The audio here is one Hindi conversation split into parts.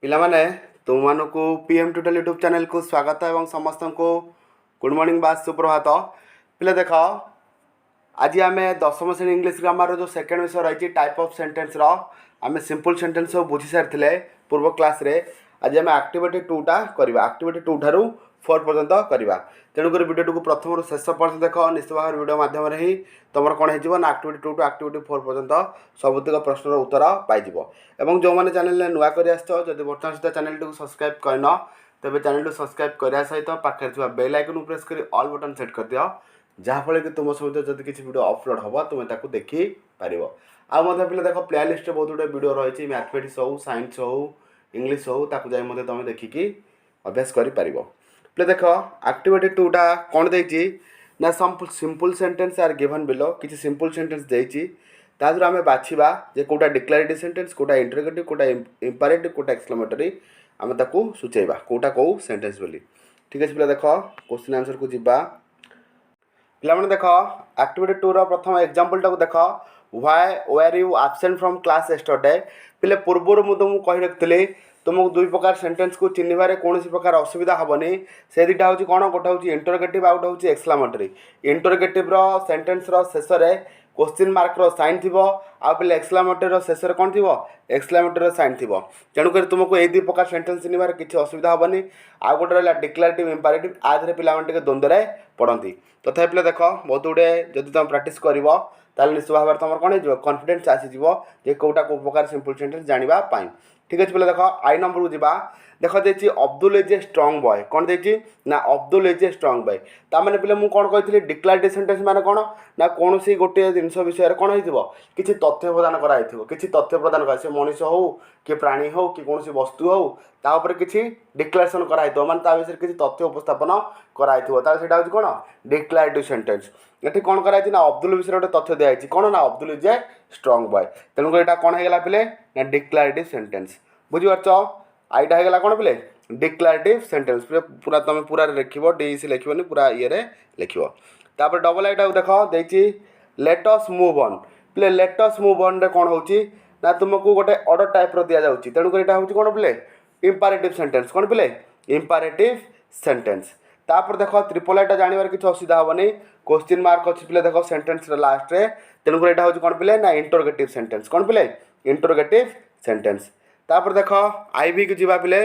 ପିଲାମାନେ ତୁମମାନଙ୍କୁ PM ଟ୍ୟୁଟୋରିଆଲ ୟୁଟ୍ୟୁବ୍ ଚ୍ୟାନେଲକୁ ସ୍ୱାଗତ ଏବଂ ସମସ୍ତଙ୍କୁ ଗୁଡ୍ ମର୍ଣ୍ଣିଂ ବା ସୁପ୍ରଭାତ। ପିଲା ଦେଖ आज आम दशम श्रेणी इंग्लीश ग्रामर जो सेकेंड विषय रही टाइप ऑफ सेंटेंस आम सिंपल सेंटेंस सब बुझी सारी पूर्व क्लास रे। आज आम एक्टिविटी 2टा करवा एक्टिविटी 2 ठारू 4 पर्यंत करवा। तेणुकर वीडियो को प्रथम शेष पर्यंत देख निश्चित भाव वीडियो माध्यम ही तुम कौन हो ना एक्टिविटी 2 टू एक्टिविटी 4 पर्यंत सबुतिक प्रश्नर उत्तर पाइज। और जो मैंने चैनल नुआ कर जब बर्तमान सुधा चैनल टी सब्सक्राइब करन तेज चैनल सब्सक्राइब करने सहित पाखे बेल आइकन प्रेस कर ऑल बटन सेट कर दियो जहाँफल कि तुम सहित जब किसी वीडियो अपलोड हम तुम्हें देखिपार। आगे पे देख प्ले लिस्ट बहुत गुटे वीडियो रही मैथमेटिक्स हो साइंस हो इंग्लीश हो जाए तुम देखिकी अभ्यास कर। पे देख एक्टिविटी 2टा कौन देती ना simple sentence are given below किसी सिंपल सेंटेंस देती तादर आम बाछा जे कौटा डिक्लेरेटिव सेंटेंस कौटा इंटरोगेटिव कौटा इंपेरेटिव कौटा एक्सक्लेमेटरी आम ताकू सूचेबा कौटा कौ सेंटेंस बोली। ठीक है पे देख क्वेश्चन आंसर को जीवा। पिलाने देख एक्टिविटी 2 प्रथम एग्जांपल टाक देख why were you absent from class yesterday. पिले पूर्वर मुझे तुमको कही रखी तुमको दुई प्रकार सेंटेंस को चिन्हबार कौन प्रकार असुविधा हेनी से दुटा हूँ कौन गोटे हूँ इंटरोगेटिव आउट हूँ एक्सक्लेमेटरी। इंटरोगेटिव सेंटेंस शेष में क्वेश्चन मार्क साइन थी आउ एक्सक्लेमेटरी शेष में कौन थी एक्सक्लेमेटरी साइन थी। तेणुक तुमको ये 2 प्रकार सेंटेंस चिन्हबार किसी असुविधा हेनी। आउ गोटे रहा डिक्लेरेटिव इंपेरेटिव आधे पे द्वंद्व पड़ती। तथा पे देख बहुत गुड़े जब तुम प्राक्ट कर निश्चित भाव में तुम कौन हो कॉन्फिडेंस आसीजे कौटा कौ प्रकार सिंपल सेंटेंस जानापी। ठीक अच्छे पे देख आई नंबर को जीवा। देख देखिए Abdul is a strong boy कौन देखिए ना Abdul is a strong boy ताने पे मुझे कौन कही डिक्लेरेटिव सेंटेंस माने कौन ना कौन सी गोटे जिनस विषय कौन हो किसी तथ्य प्रदान कराई किसी तथ्य प्रदान कर से मनीष हो कि प्राणी हो कि कौन वस्तु हो तापर किसी डिक्लेरेसन कराई माने विषय किसी तथ्य उपस्थापन कराई से कौन डिक्लेरेटिव सेंटेंस। ये कौन कराई ना अब्दुल विषय गोटे तथ्य दिखाई कौन ना Abdul is a strong boy तेणुक यहाँ कौन होगा पे ना डिक्लेरेटिव सेंटेंस बुझीपार। आईटा होगा कौन पे डिक्लेरेटिव सेंटेंस पूरा तुम पूरा लिख डी सी लिखनी पूरा ये लिख। तापर डबल आईटा देख देखी लेट अस मूव ऑन पे लेट अस मूव ऑन रे कौन होची ना तुमको गोटे ऑर्डर टाइप दि जाऊँगी तेणुक यहाँ हूँ कौन पे इंपेरेटिव सेंटेंस कौन पे इंपेरेटिव सेंटेंस। तापर देख ट्रिपल आईटा जानवर किसी असुविधा हेनी क्वेश्चन मार्क अच्छी पे देख सेंटेंस लास्ट रे तेणुक यहाँ हूँ कौन पे ना इंटरोगेटिव सेंटेंस कौन पे इंटरोगेटिव सेंटेंस। तापर देख आईवी को जीवा पे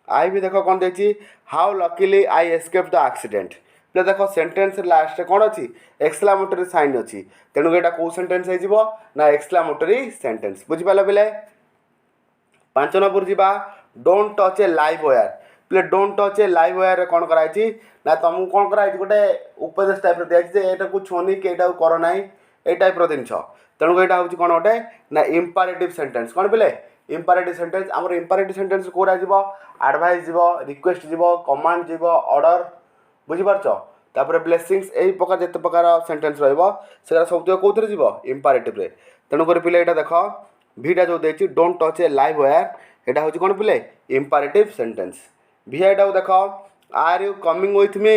आईवी देख कौन देखी how luckily I escape the accident पे देख सेंटेंस लास्ट कौन अच्छी एक्सक्लेमेटरी साइन अच्छी तेणुक यहाँ कौ सेंटेंस हो ना एक्सक्लेमेटरी सेंटेंस बुझीपाल पे। 5 नंबर जीवा don't touch a live wire पे don't touch a live wire कौन कराई ना तुमको कौन कराई गोटे उपदेश टाइप दिखाई यहाँ को छुनी कि यहाँ कर ना ये टाइप जिन तेणुक यहाँ हूँ कौन गोटे ना इंपेरेटिव सेंटेंस कौन पे इंपेरेटिव सेंटेंस आमर इंपेरेटिव सेंटेंस कौरा जीव एडवाइस जीव रिक्वेस्ट जीव कमांड जीव ऑर्डर बुझीपारछ तापर ब्लेसिंग्स यही प्रकार जिते प्रकार सेंटेंस रहा सब कौन जीव इंपेरेटिव रे। तेणुक पे यहाँ देख भीटा जो देखिए don't touch a live wire यहाँ हूँ कौन पे इंपेरेटिव सेंटेंस। भीटा यहाँ देख are you coming with me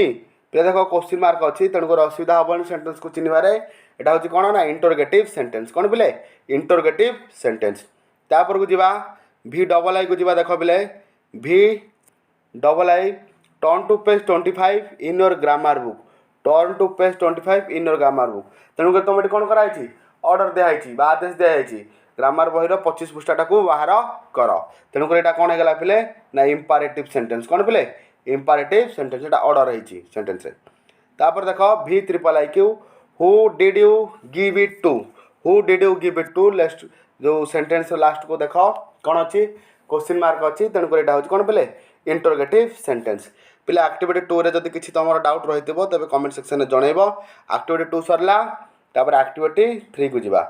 पे देख क्वेश्चन मार्क अच्छी तेणुक असुविधा हेनी सेंटेंस को चिन्हबार यहाँ हूँ कौन ना इंटरोगेटिव सेंटेंस कौन पे इंटरोगेटिव सेंटेंस। तापर को जीवा भी डबल आई को जीवा देख पे भी double I turn to page 25 in your grammar book turn to page 25 in your grammar book तेणुक तुम ये कौन कराई ऑर्डर दिखाई आदेश दिखाई ग्रामर बही 25 पृष्ठा को बाहर कर तेणुक यहाँ कौन होगा पे ना इंपेरेटिव सेंटेंस कौन पे इंपेरेटिव सेंटेंस यहाँ ऑर्डर होती सेंटेंस। तापर देख भी triple I Q who did you give it to who did you give it to लेस्ट जो सेंटेंस लास्ट को देख कौन अच्छी क्वेश्चन मार्क अच्छी तेणुक यहाँ हूँ कौन पे इंटरोगेटिव सेंटेंस। पे एक्टिविटी 2 रे जब किसी तुम डाउट रही तेज कमेंट सेक्शन में जनइब। एक्टिविटी 2 सरला तापर एक्टिविटी 3 को जीवा।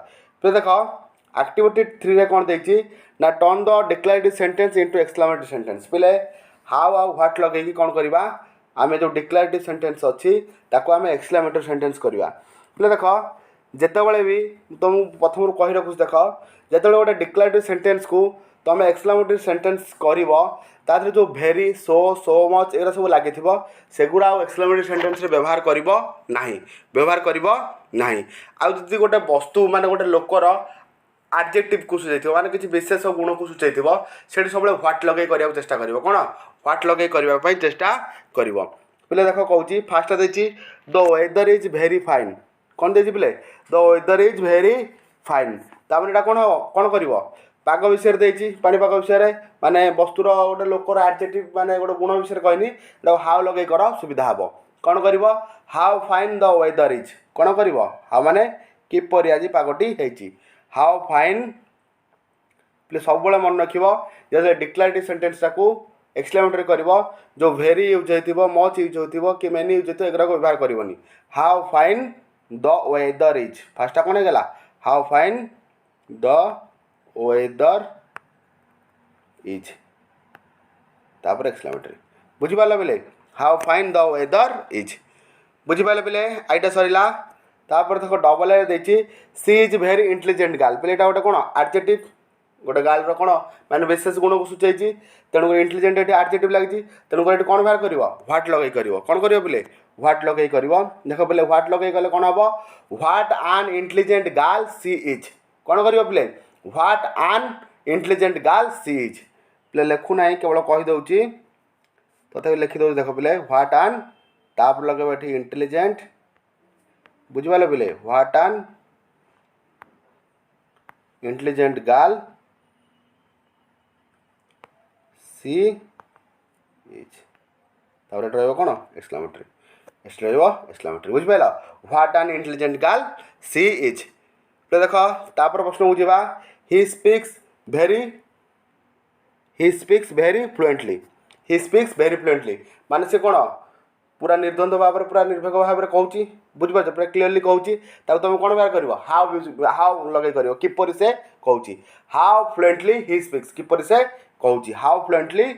पे देख एक्टिविटी 3 रे कौन देखी ना turn the declarative sentence into exclamatory sentence पे हाउ आउ व्हाट लगे कौन करवा आम जो डिक्लेरेटिव सेंटेंस अच्छी ताको आम एक्सक्लेमेटरी सेंटेंस करवा। पे देख जितेबाला भी तुम प्रथम कही रखुच देख जो गोटे डिक्लेरेटिव सेंटेंस को तुम एक्सक्लेमेटरी सेंटेंस कर जो भेरी सो मच एगुरा सब लगी सेगुड़ा एक्सक्लेमेटरी सेंटेंस व्यवहार व्यवहार करना आदि गोटे वस्तु माने गोटे लोकर आडजेक्टिव को सूचाई माने किसी विशेष गुण को सूचाई से सब ह्वाट लगे करने चेष्टा कर कौन ह्वाट लगे करने चेष्टा कर पे देख कौन फास्ट देखिए the weather is very fine कौन देखिए पे the weather is very fine तापर यहाँ कौन हम कौन कर पाग विषय देखिए पाणीपाग विषय माने वस्तुर गोटे लोकर आडजेक्टिव माने गोटे गुण विषय कहनी हाउ लगे कर सुविधा हे कौन कर how fine the weather is कौन कर हाउ माने किपरि आज पागटी है हाउ फाइन पे सब मन रख जैसे डिक्लेरेटिव सेंटेंस टाक एक्सक्लेमेटरी कर जो भेरी यूज हो मच यूज हो कि मेनी यूज हो एगुरा व्यवहार करनी how fine the weather is first कौन है how fine the weather is तापर एक्सक्लेमेटरी बुझिपार बेले how fine the weather is बुझिपार बेले आईटा सरला तापर देख डबल ए देखिए she is very intelligent girl पे गोटे कौन आडजेक्टिव गोटे गर्ल कौन माने विशेष गुण को सूचाई तेणुक इंटेलिजेंट ये आडजेक्टिव लगी तेणुक कौन बाहर कर ह्वाट लगे कर कौन कर पे ह्वाट लगे कर देख पे ह्वाट लगे गले कौन हम what an intelligent girl she is कौन कर पे what an intelligent girl she is पे लिखुना केवल कहीदे तथा लिखिदे देख पे ह्वाट आन तापर लगे ये इंटेलिजेंट बुझिपारे पे what an intelligent girl she is तापर रही कौन एक्सक्लेमेटरी एक्सक्लेमेटरी बुझिपार what an intelligent girl she is पे देख तापर प्रश्न को जावा ही स्पीक्स भेरी फ्लुएंटली माने से कौन पूरा निर्द्वंद भाव पूरा निर्भेक भाव में कहूँ बुझिपार पूरा क्लीयरली कहूँ तुम कौन बाहर कर हाउ लगे कर किपर से कहूँ हाउ फ्लुएंटली ही स्पीक्स किपर से कहूँ हाउ फ्लुएंटली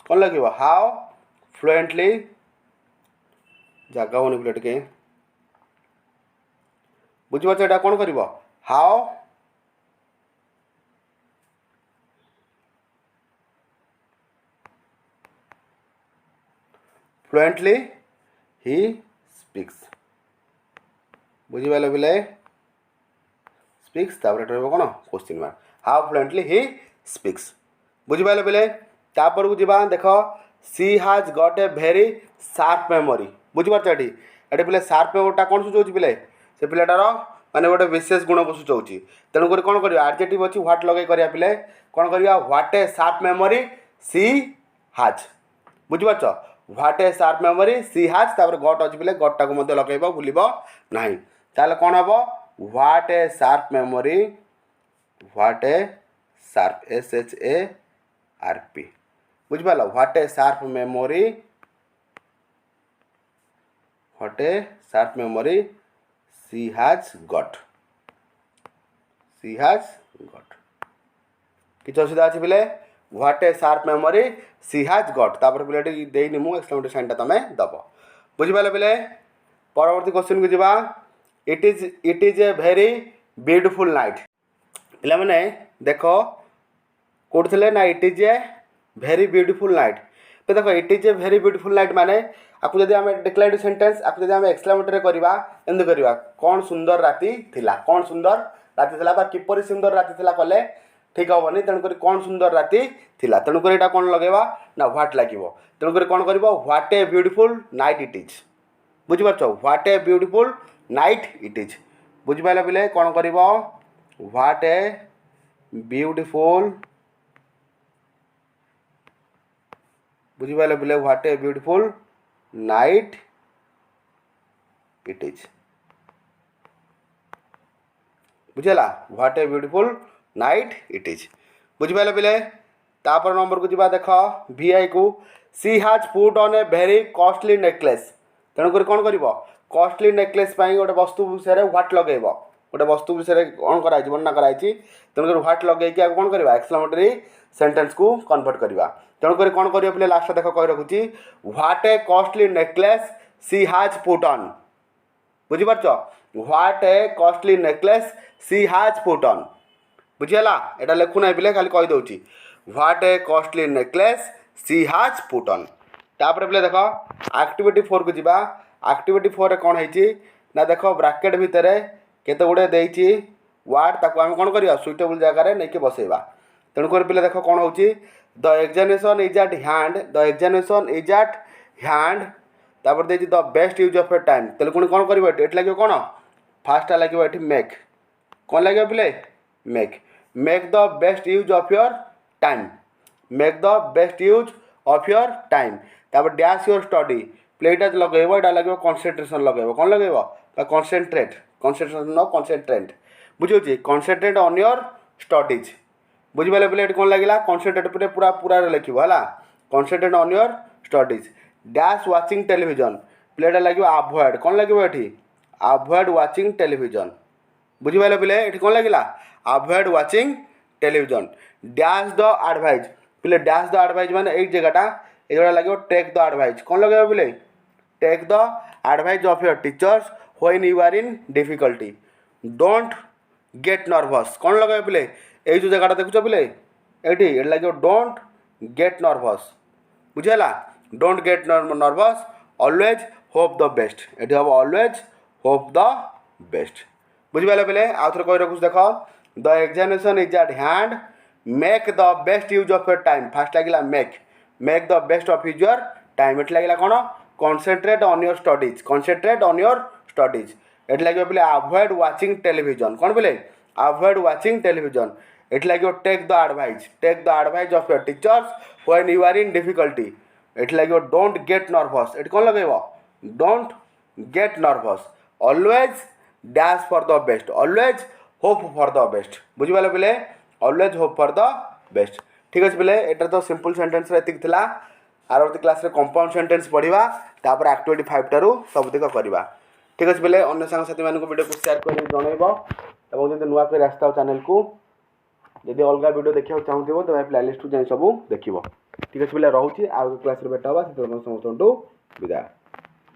कौन लगे हाउ फ्लुएंटली जगह होनी पे टे बुझिपार यहाँ कौन कर हाउ फ्लुएंटली ही स्पीक्स बुझिपारे पे स्पीक्स तापर कौन question mark how fluently he speaks बुझिपारे पे तापर को जीवा देख सी has gut A very sharp memory बुझिपार ये पे शार्प मेमोरीटा कौन सूचाऊँ पे से पिलाटार माने गोटे विशेष गुण को सूचाऊँ तेणुक कौन कर आडजेक्टिव अच्छी ह्वाट लगे कर पे कौन कर what a sharp memory she has बुझिपार what a sharp memory she has तापर गट अच्छी पे गटा को लगेब भूल ना ताल कौन हम what a sharp memory what a sharp SHARP बुझिपार what a sharp memory she has got किसी असुविधा अच्छे पे what a sharp memory she has got तापर पे देनी मुझे एक्सक्लेमेटरी साइनटा तुम दब बुझिपारे पे परवर्ती क्वेश्चन को जावा it is a very beautiful night पे मैंने देख कौट थे ना it is a very beautiful night पे देख it is a very beautiful night माने आपको जब आम डिक्लेरेटिव सेंटेंस आपको जब आम एक्सक्लेमेटरी करवा एमती करवा कौन सुंदर राति थिला कौन सुंदर राति थिला बा किपरि सुंदर राति थिला कले ठीक हेनी तेणुक कौन सुंदर राति थिला तेणुक यहाँ कौन लगेगा ना ह्वाट लगे तेणुक कौन कर what a beautiful night it is बुझिपार what a beautiful night it is बुझिपारे पे कौन कर ह्वाट ए ब्यूटीफुल बुझिपारे पे what a beautiful night it is बुझेगा what a beautiful night it is बुझिपारे पे तापर नंबर को जीवा देख VI को she has put on a very costly necklace तेणुक कौन कर कॉस्टली नेकलेस गोटे वस्तु विषय ह्वाट लगे गोटे वस्तु विषय कौन कराई वर्णना कराई तेणुक ह्वाट लगे कौन करवा एक्सक्लेमेटरी सेंटेंस को कन्वर्ट करवा तेणुक कौन कर पे लास्ट देख कही रखुच्छी what a costly necklace she has put on बुझिपार what a costly necklace she has put on बुझीगला यहाँ लिखुना पे खाली कहीदे what a costly necklace she has put on तापर पे देख एक्टिविटी 4 को जीवा एक्टिविटी 4 कौन है ना देख ब्राकेट भितर केते गुड़े देइछि वार्ड ताको आम कौन करवा सुइटेबल जगार नहीं बसैबा तेणुक पे देख कौन हो the examination is at hand the examination is at hand तापर देखिए the best use of your time तेल पुणी कौन कर लगे कौन फास्ट लगे ये मेक कौन लगे पे make the best use of your time make the best use of your time तापर डैश योर स्टडी प्लेटा लगेब यहाँ लगे कनसेंट्रेशन लगेब कौन लगेब कनसेंट्रेट कनसेंट्रेशन न कनसेंट्रेट बुझे कनसेंट्रेट ऑन योर स्टडीज बुझिपारे बोले ये कौन लगे कनसेंट्रेट पे पूरा पूरा लिखो है concentrate on your studies dash watching television प्लेटा लगे अवॉइड कौन लगे ये अवॉइड वाचिंग टेलीविजन बुझिपारे बोले ये कौन लगे avoid watching television dash the advise बोले डैश द एडवाइज माने एक जगहटा ये जोड़ा लगे टेक द एडवाइज कौन लगे बोले take the advise of your teachers when you are in difficulty don't get nervous कौन लगे बोले ये जो जगह देखुच बोले ये लगे डोंट गेट नर्वस बुझेगा don't get nervous always hope the best ये हम ऑलवेज होप द बेस्ट बुझिपारे बोले आउ थे कही रखुच देख the examination is at hand make the best use of your time fast लगे make the best of use your time ये लगे कौन concentrate on your studies concentrate on your studies ये लगे बोले अवॉइड वाचिंग टेलीविजन कौन बोले अवॉइड वाचिंग टेलीविजन ये लगे take the advise of your teachers when you are in difficulty ये लगे डोंट गेट नर्वस ये कौन लगे don't get nervous always dash for the best always hope for the best बुझिपारे बोले always hope for the best ठीक अच्छे बोले यहाँ तो सिंपल सेंटेंस एतिक थिला आरवर्ती क्लास कंपाउंड सेंटेंस पढ़ा तापर एक्टिविटी 5 टारू सबुतिक करवा ठीक अच्छे बोले अन्य सांगसाथी मानक वीडियो को शेयर कर जनइब और जब नुआ कर आसता चैनल को जब अलग वीडियो देखा चाहूँ तो प्लेलिस्ट जाए सब देख ठीक अच्छे बोले रोचे आउ क्लास भेट हाँ समस्त विदाय।